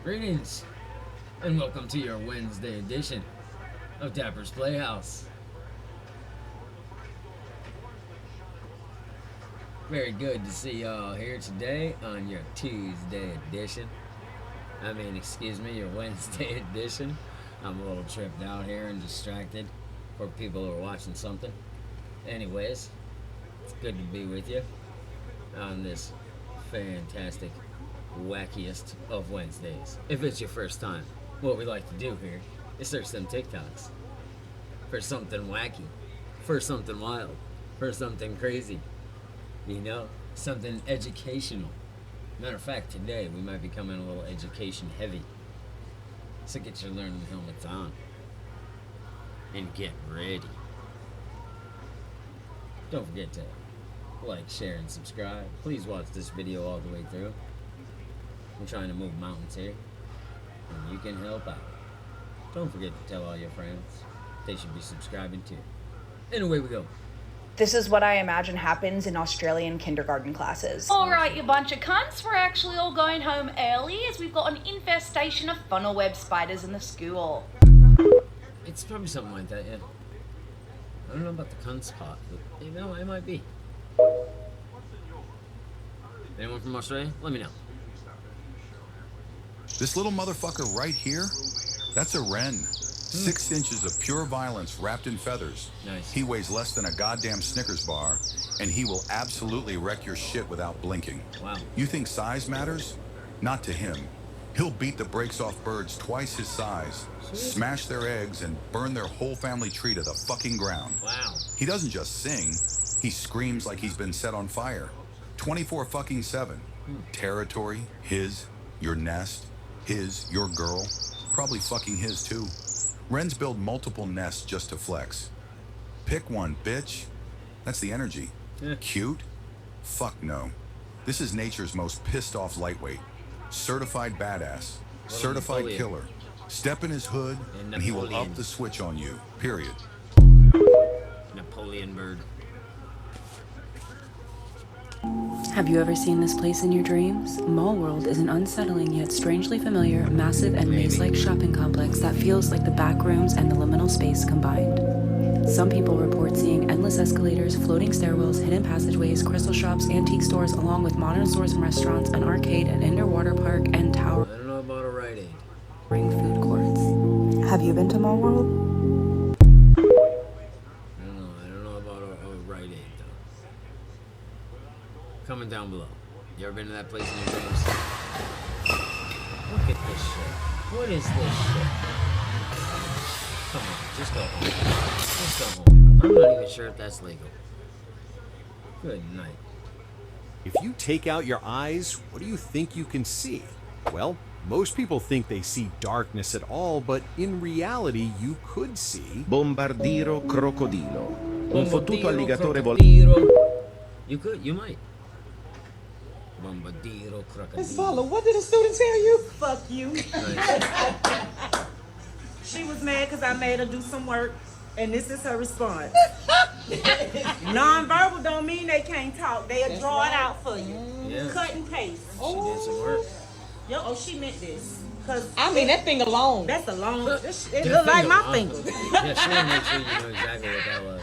Greetings, and welcome to your Wednesday edition of Dapper's Playhouse. Very good to see y'all here today on your Tuesday edition. Excuse me, your Wednesday edition. I'm a little tripped out here and distracted for people who are watching something. Anyways, it's good to be with you on this fantastic, wackiest of Wednesdays. If it's your first time, what we like to do here is search them TikToks for something wacky, for something wild, for something crazy. You know, something educational. Matter of fact, today we might be coming a little education heavy. So get your learning helmets on and get ready. Don't forget to like, share, and subscribe. Please watch this video all the way through. I'm trying to move mountains here, and you can help out. Don't forget to tell all your friends they should be subscribing too. And away we go. This is what I imagine happens in Australian kindergarten classes. Alright, you bunch of cunts, we're actually all going home early as we've got an infestation of funnel web spiders in the school. It's probably something like that, yeah. I don't know about the cunt spot, but you know, it might be. Anyone from Australia? Let me know. This little motherfucker right here, that's a wren. 6 inches of pure violence wrapped in feathers. Nice. He weighs less than a goddamn Snickers bar, and he will absolutely wreck your shit without blinking. Wow. You think size matters? Not to him. He'll beat the brakes off birds twice his size, smash their eggs, and burn their whole family tree to the fucking ground. Wow. He doesn't just sing, he screams like he's been set on fire. 24-7. Territory, his, your nest, his, your girl, probably fucking his too. Wrens build multiple nests just to flex. Pick one, bitch. That's the energy. Yeah. Cute? Fuck no. This is nature's most pissed off lightweight. Certified badass. Certified Napoleon. killer. Step in his hood and he will Napoleon. up the switch on you. Period. Napoleon bird. Have you ever seen this place in your dreams? Mall World is an unsettling yet strangely familiar, massive and maze-like shopping complex that feels like the back rooms and the liminal space combined. Some people report seeing endless escalators, floating stairwells, hidden passageways, crystal shops, antique stores, along with modern stores and restaurants, an arcade, an indoor water park, and towering I don't know about a Rite Aid. food courts. Have you been to Mall World? I don't know about a Rite Aid though. Comment down below. You ever been to that place in your dreams? Look at this shit. What is this shit? Come on, just go home. Just go home. I'm not even sure if that's legal. Good night. If you take out your eyes, what do you think you can see? Well, most people think they see darkness at all, but in reality, you could see Bombardiro crocodilo. Un fottuto alligatore crocodilo. You could, you might. Bombardiro Miss crocodilo. Paula, what did the student tell you? Fuck you. Nice. She was mad because I made her do some work, and this is her response. Non-verbal don't mean they can't talk. They'll draw it out for you. Yeah. Cut and paste. She did some work. She meant this. Cause I mean, that thing alone. that's a long. It That look like thing my alone. finger. Yeah, she wanted to make sure you know exactly what that was.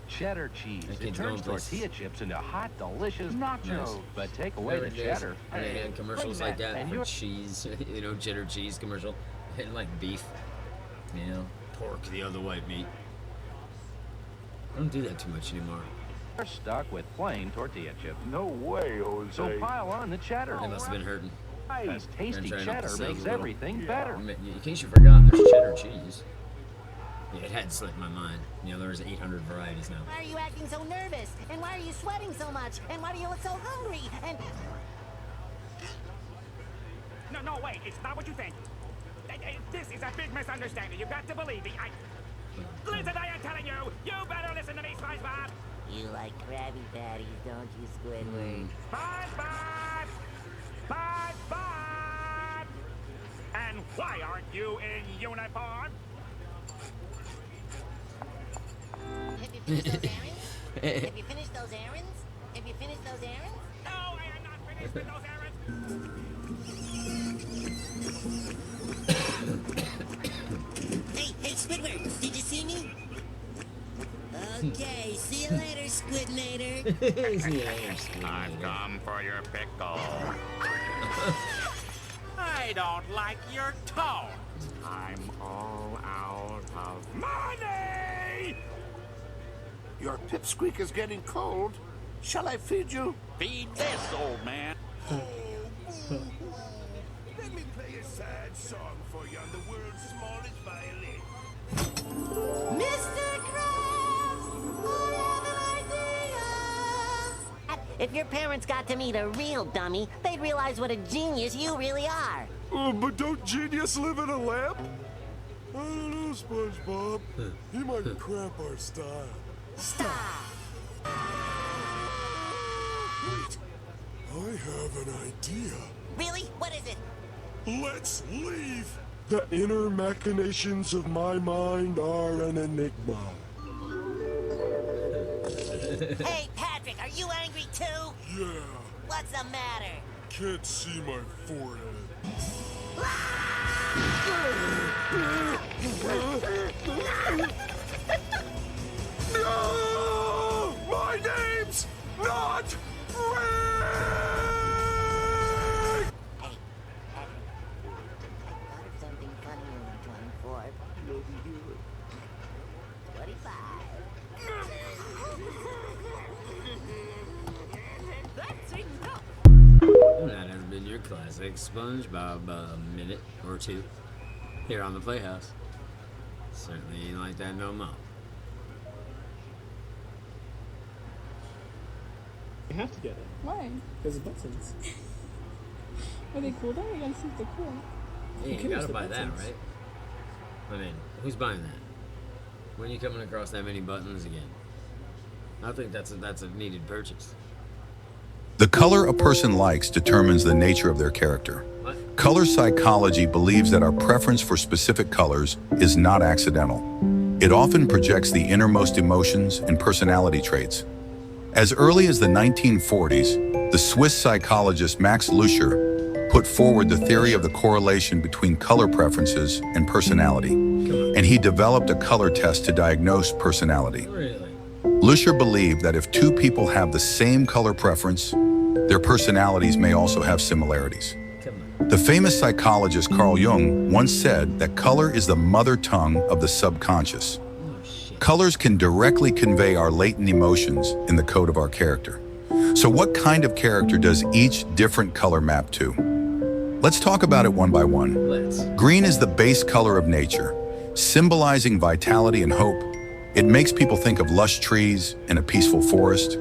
Cheddar cheese. That It kid's turns going places. tortilla chips into hot, delicious nachos. Nice. But take away the cheddar. And they had commercials bring like that and for you're- cheese, you know, cheddar cheese commercial, and like beef, you know, pork, the other white meat. I don't do that too much anymore. You're stuck with plain tortilla chips. No way, Jose. So pile on the cheddar. They must have been hurting. Because tasty Trying not to cheddar sing a makes little. everything better. In case you forgot, there's cheddar cheese. Yeah, it had slipped my mind. You know, there's 800 varieties now. Why are you acting so nervous? And why are you sweating so much? And why do you look so hungry? And No, wait, it's not what you think. This is a big misunderstanding. You've got to believe me. Listen, I am telling you, you better listen to me, SpongeBob. you like Krabby Patties, don't you, Squidward? SpongeBob! SpongeBob! And why aren't you in uniform? Have you finished those errands? Have you finished those errands? No, I am not finished with those errands. Hey, Squidward, did you see me? Okay, see you later, Squidnator. I've come for your pickle. I don't like your tone. I'm all out of money! Your pipsqueak is getting cold. Shall I feed you? Feed this, old man. Let me play a sad song for you on the world's smallest violin. Mr. Krabs, I have an idea. If your parents got to meet a real dummy, they'd realize what a genius you really are. But don't genius live in a lamp? I don't know, SpongeBob. He might cramp our style. Stop. Wait, I have an idea. Really? What is it? Let's leave. The inner machinations of my mind are an enigma. Hey, Patrick, are you angry too? Yeah, What's the matter? can't see my forehead. No! My name's not Rick! Hey, Patrick, I thought of something funnier than 24. Maybe you would. 25. That's enough. And that has been your classic SpongeBob minute or two here on the Playhouse. Certainly ain't like that no more. You have to get it. Why? Because of buttons. Are they cool though? You gotta see if they're cool. Yeah, you gotta buy that, buttons. right? I mean, who's buying that? When are you coming across that many buttons again? I think that's a needed purchase. The color a person likes determines the nature of their character. Color psychology believes that our preference for specific colors is not accidental. It often projects the innermost emotions and personality traits. As early as the 1940s, the Swiss psychologist Max Luscher put forward the theory of the correlation between color preferences and personality, and he developed a color test to diagnose personality. Really? Luscher believed that if two people have the same color preference, their personalities may also have similarities. The famous psychologist Carl Jung once said that color is the mother tongue of the subconscious. Colors can directly convey our latent emotions in the code of our character. So what kind of character does each different color map to? Let's talk about it one by one. Green is the base color of nature, symbolizing vitality and hope. It makes people think of lush trees and a peaceful forest.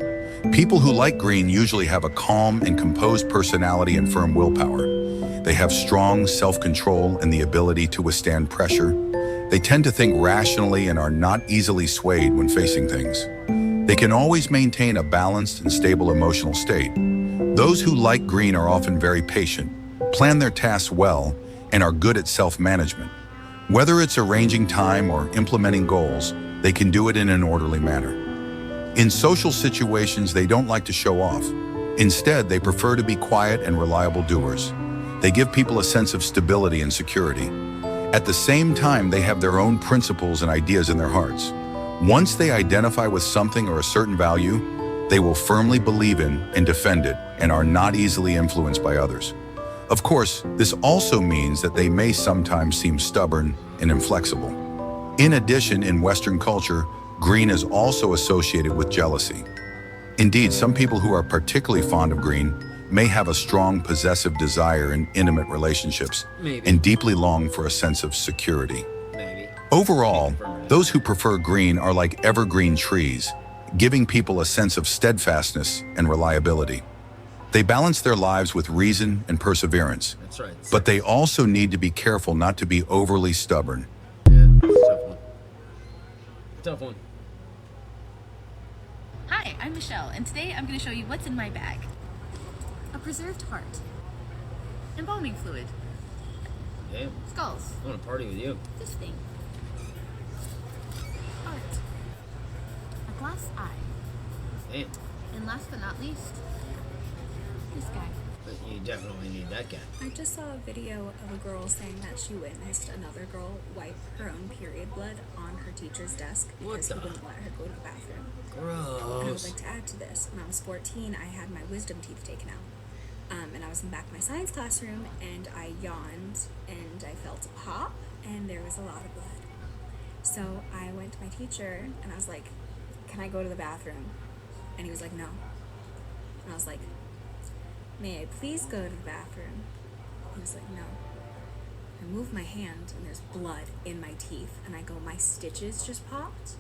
People who like green usually have a calm and composed personality and firm willpower. They have strong self-control and the ability to withstand pressure. They tend to think rationally and are not easily swayed when facing things. They can always maintain a balanced and stable emotional state. Those who like green are often very patient, plan their tasks well, and are good at self-management. Whether it's arranging time or implementing goals, they can do it in an orderly manner. In social situations, they don't like to show off. Instead, they prefer to be quiet and reliable doers. They give people a sense of stability and security. At the same time, they have their own principles and ideas in their hearts. Once they identify with something or a certain value, they will firmly believe in and defend it and are not easily influenced by others. Of course, this also means that they may sometimes seem stubborn and inflexible. In addition, in Western culture, green is also associated with jealousy. Indeed, some people who are particularly fond of green may have a strong possessive desire in intimate relationships and deeply long for a sense of security. Overall, those who prefer green are like evergreen trees, giving people a sense of steadfastness and reliability. They balance their lives with reason and perseverance, but they also need to be careful not to be overly stubborn. Tough one. Hi, I'm Michelle, and today I'm going to show you what's in my bag. A preserved heart. Embalming fluid. Damn. Skulls. I want to party with you. This thing. Art. A glass eye. Damn. And last but not least, this guy. But you definitely need that guy. I just saw a video of a girl saying that she witnessed another girl wipe her own period blood on her teacher's desk because he wouldn't let her go to the bathroom. Gross. And I would like to add to this, when I was 14, I had my wisdom teeth taken out. And I was in the back of my science classroom, and I yawned, and I felt a pop, and there was a lot of blood. So I went to my teacher, and I was like, can I go to the bathroom? And he was like, no. And I was like, may I please go to the bathroom? He was like, no. I move my hand, and there's blood in my teeth, and I go, my stitches just popped.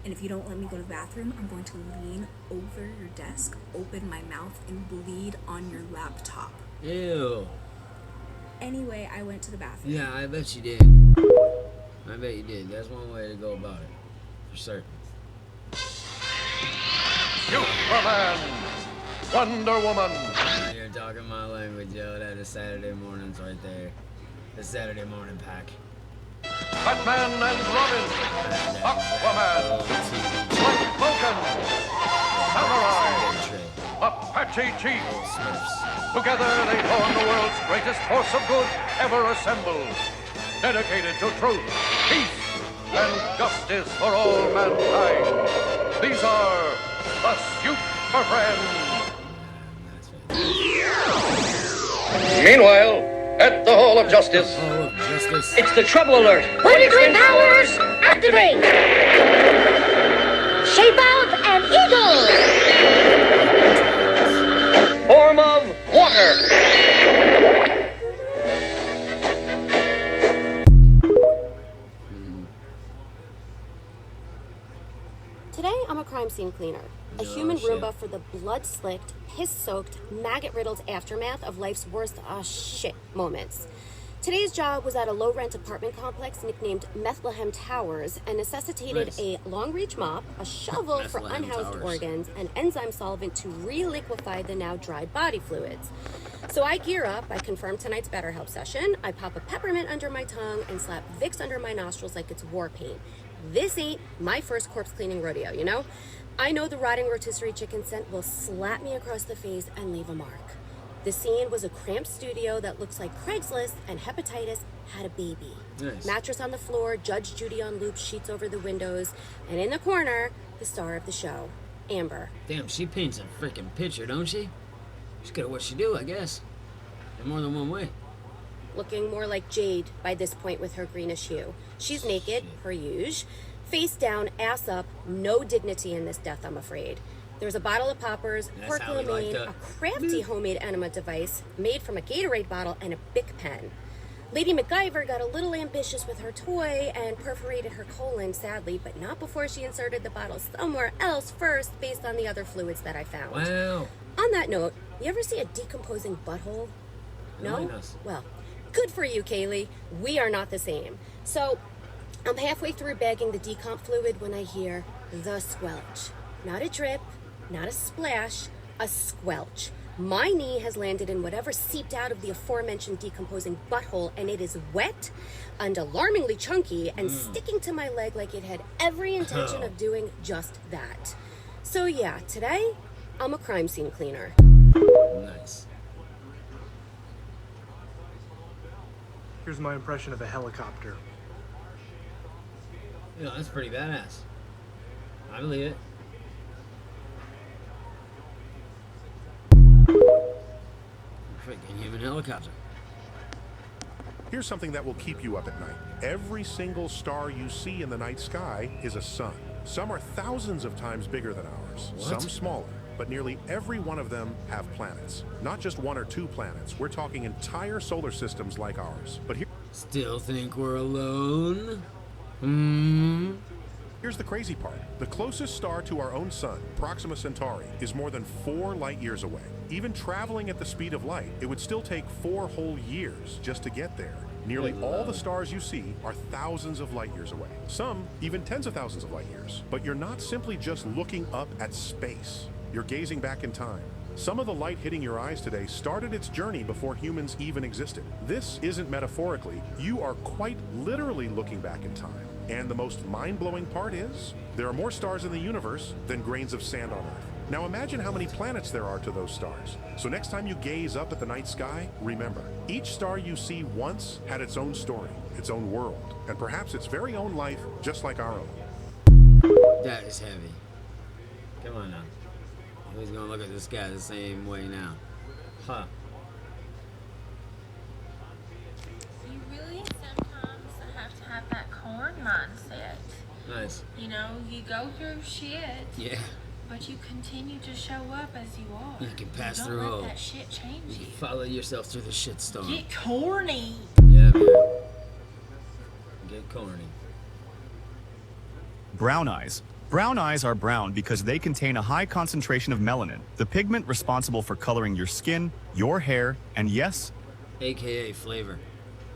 And if you don't let me go to the bathroom, I'm going to lean over your desk, open my mouth, and bleed on your laptop. Ew. Anyway, I went to the bathroom. Yeah, I bet you did. I bet you did. That's one way to go about it. For certain. Superman! Wonder Woman! You're talking my language, yo. That is Saturday mornings right there. The Saturday morning pack. Batman and Robin! Aquaman! Black Vulcan! Samurai! Apache Chief! Together they form the world's greatest force of good ever assembled. Dedicated to truth, peace, and justice for all mankind. These are the Super Friends. Meanwhile, at the Hall of Justice. It's the trouble alert. Planetary powers, activate! Shape out an eagle! Form of water. Today, I'm a crime scene cleaner, a human Roomba for the blood-slicked, piss-soaked, maggot-riddled aftermath of life's worst shit moments. Today's job was at a low-rent apartment complex nicknamed Methlehem Towers and necessitated a long-reach mop, a shovel for unhoused organs, and enzyme solvent to reliquefy the now dried body fluids. So I gear up, I confirm tonight's BetterHelp session, I pop a peppermint under my tongue and slap Vicks under my nostrils like it's war paint. This ain't my first corpse cleaning rodeo, you know? I know the rotting rotisserie chicken scent will slap me across the face and leave a mark. The scene was a cramped studio that looks like Craigslist and hepatitis had a baby. Nice. Mattress on the floor, Judge Judy on loop, sheets over the windows, and in the corner, the star of the show, Amber. Damn, she paints a freaking picture, don't she? She's good at what she do, I guess. In more than one way. Looking more like Jade by this point with her greenish hue. She's naked, per usual. Face down, ass up, no dignity in this death, I'm afraid. There's a bottle of poppers, porcelain, a crafty homemade enema device made from a Gatorade bottle, and a Bic pen. Lady MacGyver got a little ambitious with her toy and perforated her colon, sadly, but not before she inserted the bottle somewhere else first based on the other fluids that I found. Wow. On that note, you ever see a decomposing butthole? No? Well, good for you, Kaylee. We are not the same. So, I'm halfway through bagging the decomp fluid when I hear the squelch. Not a drip, not a splash, a squelch. My knee has landed in whatever seeped out of the aforementioned decomposing butthole, and it is wet and alarmingly chunky and sticking to my leg like it had every intention of doing just that. So yeah, today, I'm a crime scene cleaner. Nice. Here's my impression of a helicopter. Yeah, that's pretty badass. I believe it. Freaking human helicopter. Here's something that will keep you up at night. Every single star you see in the night sky is a sun. Some are thousands of times bigger than ours. What? Some smaller. But nearly every one of them have planets. Not just one or two planets. We're talking entire solar systems like ours. But here... Still think we're alone? Here's the crazy part. The closest star to our own sun, Proxima Centauri, is more than 4 light years away. Even traveling at the speed of light, it would still take 4 whole years just to get there. Nearly all the stars you see are thousands of light years away. Some, even tens of thousands of light years. But you're not simply just looking up at space. You're gazing back in time. Some of the light hitting your eyes today started its journey before humans even existed. This isn't metaphorically. You are quite literally looking back in time. And the most mind-blowing part is, there are more stars in the universe than grains of sand on Earth. Now imagine how many planets there are to those stars. So next time you gaze up at the night sky, remember, each star you see once had its own story, its own world, and perhaps its very own life, just like our own. That is heavy. Come on now. Who's gonna look at this guy the same way now? Huh. You really sometimes have to have that corn mindset. Nice. You know, you go through shit. Yeah. But you continue to show up as you are. You can pass don't through let all. that shit change you. Follow yourself through the shitstorm. Get corny. Yeah, man. Get corny. Brown eyes. Brown eyes are brown because they contain a high concentration of melanin, the pigment responsible for coloring your skin, your hair, and yes, AKA flavor.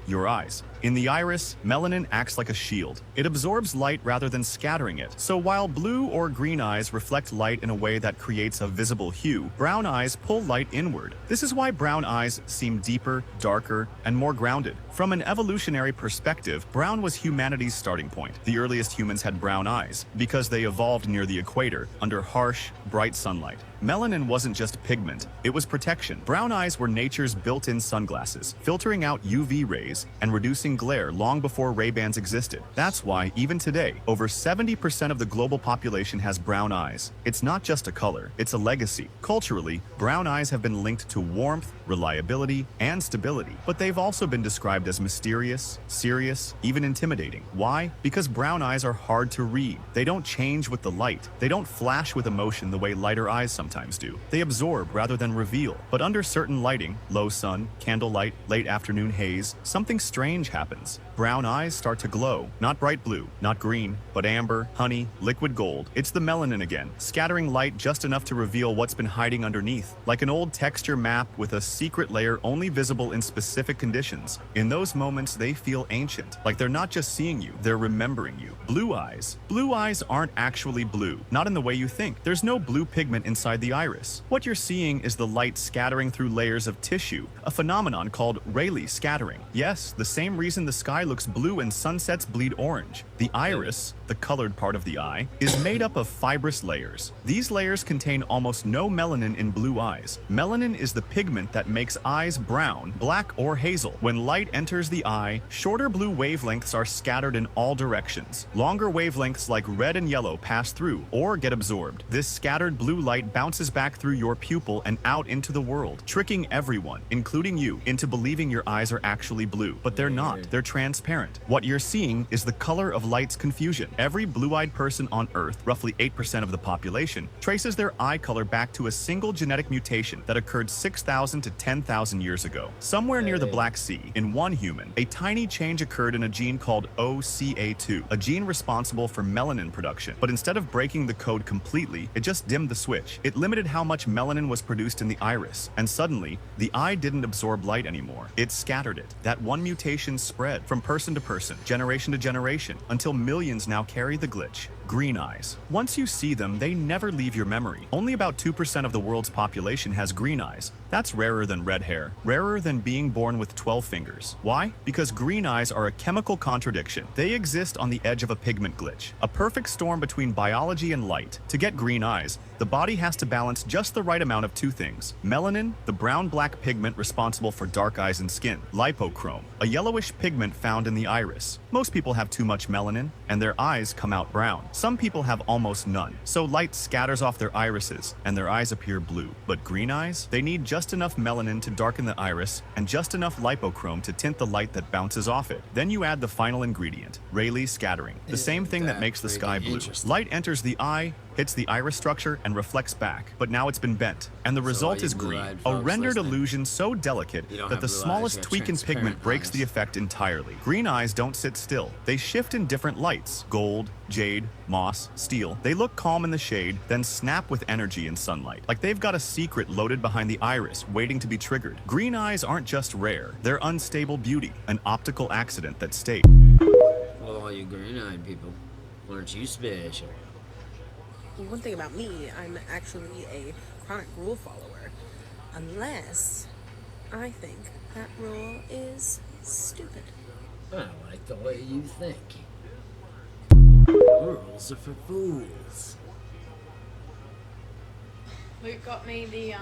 your eyes. In the iris, melanin acts like a shield. It absorbs light rather than scattering it. So while blue or green eyes reflect light in a way that creates a visible hue, brown eyes pull light inward. This is why brown eyes seem deeper, darker, and more grounded. From an evolutionary perspective, brown was humanity's starting point. The earliest humans had brown eyes because they evolved near the equator under harsh, bright sunlight. Melanin wasn't just pigment, it was protection. Brown eyes were nature's built-in sunglasses, filtering out UV rays and reducing glare long before Ray-Bans existed. That's why, even today, over 70% of the global population has brown eyes. It's not just a color, it's a legacy. Culturally, brown eyes have been linked to warmth, reliability, and stability, but they've also been described as mysterious, serious, even intimidating. Why? Because brown eyes are hard to read. They don't change with the light. They don't flash with emotion the way lighter eyes sometimes do. They absorb rather than reveal. But under certain lighting, low sun, candlelight, late afternoon haze, something strange happens. Brown eyes start to glow. Not bright blue, not green, but amber, honey, liquid gold. It's the melanin again, scattering light just enough to reveal what's been hiding underneath. Like an old texture map with a secret layer only visible in specific conditions. In those moments, they feel ancient. Like they're not just seeing you, they're remembering you. Blue eyes. Blue eyes aren't actually blue. Not in the way you think. There's no blue pigment inside the iris. What you're seeing is the light scattering through layers of tissue, a phenomenon called Rayleigh scattering. Yes, the same reason the sky looks blue and sunsets bleed orange. The iris, the colored part of the eye, is made up of fibrous layers. These layers contain almost no melanin in blue eyes. Melanin is the pigment that makes eyes brown, black, or hazel. When light enters the eye, shorter blue wavelengths are scattered in all directions. Longer wavelengths like red and yellow pass through or get absorbed. This scattered blue light bounces back through your pupil and out into the world, tricking everyone, including you, into believing your eyes are actually blue. But they're not. They're transparent. What you're seeing is the color of light's confusion. Every blue-eyed person on Earth, roughly 8% of the population, traces their eye color back to a single genetic mutation that occurred 6,000 to 10,000 years ago. Somewhere near the Black Sea, in one human, a tiny change occurred in a gene called OCA2, a gene responsible for melanin production. But instead of breaking the code completely, it just dimmed the switch. It limited how much melanin was produced in the iris, and suddenly, the eye didn't absorb light anymore. It scattered it. That one mutation spread from person to person, generation to generation, until millions now carry the glitch. Green eyes. Once you see them, they never leave your memory. Only about 2% of the world's population has green eyes. That's rarer than red hair, rarer than being born with 12 fingers. Why? Because green eyes are a chemical contradiction. They exist on the edge of a pigment glitch, a perfect storm between biology and light. To get green eyes, the body has to balance just the right amount of two things: melanin, the brown-black pigment responsible for dark eyes and skin; lipochrome, a yellowish pigment found in the iris. Most people have too much melanin, and their eyes come out brown. Some people have almost none, so light scatters off their irises, and their eyes appear blue. But green eyes? They need just enough melanin to darken the iris, and just enough lipochrome to tint the light that bounces off it. Then you add the final ingredient, Rayleigh scattering, the same thing that makes the sky blue. Light enters the eye, hits the iris structure, and reflects back, but now it's been bent, and the result is green, a rendered illusion so delicate that the smallest tweak in pigment breaks the effect entirely. Green eyes don't sit still. They shift in different lights: gold, jade, moss, steel. They look calm in the shade, then snap with energy in sunlight, like they've got a secret loaded behind the iris, waiting to be triggered. Green eyes aren't just rare, they're unstable beauty, an optical accident that stayed. Well, all you green-eyed people, aren't you special? One thing about me, I'm actually a chronic rule follower. Unless I think that rule is stupid. I like the way you think. Rules are for fools. Luke got me the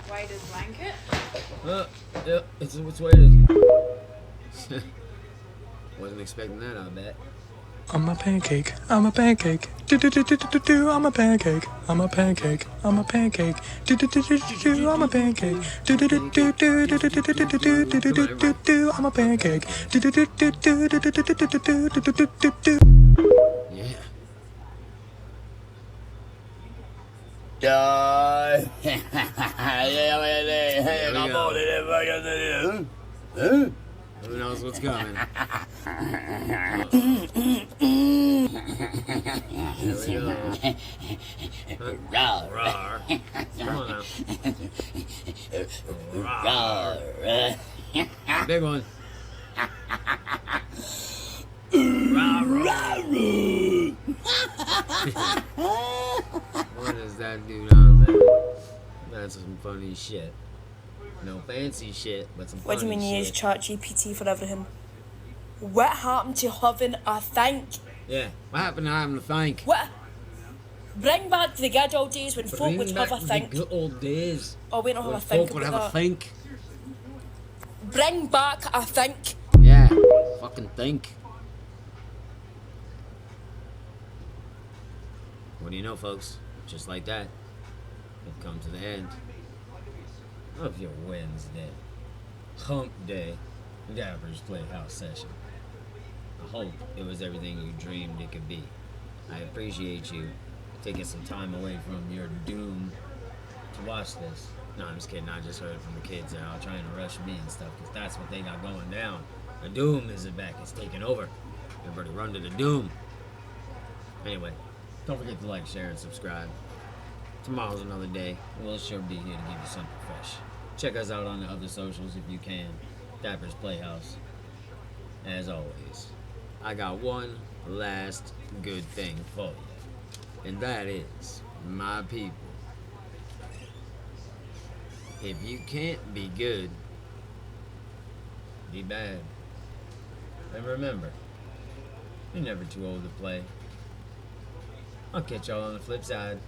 waiter's blanket. Yeah, it's weighted. Wasn't expecting that, I bet. I'm a pancake. I'm a pancake. Do-do-do-do-do-do. I'm a pancake. I'm a pancake. I'm a pancake. Do-do-do-do-do-do. I'm a pancake. Do-do-do-do-do-do-do-do-do-do-do-do-do. I'm a pancake. Do-do-do-do-do-do-do-do-do-do-do-do. Yeah. Who knows what's coming? Here we go. Rawr. Come on now. Rawr. Big one. What does that do down there? That's some funny shit. No fancy shit, but some funny shit. What do you mean you use ChatGPT for everything? What happened to having a think? Yeah, what happened to having a think? What? Bring back the good old days when folk would have a think. The good old days. Oh, we don't have when a think. Folk would have a think. Bring back a think. Yeah, fucking think. What do you know, folks? Just like that, we've come to the end of your Wednesday hump day Dappers Playhouse session. I hope it was everything you dreamed it could be. I appreciate you taking some time away from your doom to watch this. No, I'm just kidding. I just heard from the kids they're out trying to rush me and stuff because that's what they got going down. The doom is back. It's taking over. Everybody run to the doom. Anyway, don't forget to like, share, and subscribe. Tomorrow's another day. We'll sure be here to give you something fresh. Check us out on the other socials if you can. Dappers Playhouse. As always, I got one last good thing for you. And that is, my people, if you can't be good, be bad. And remember, you're never too old to play. I'll catch y'all on the flip side.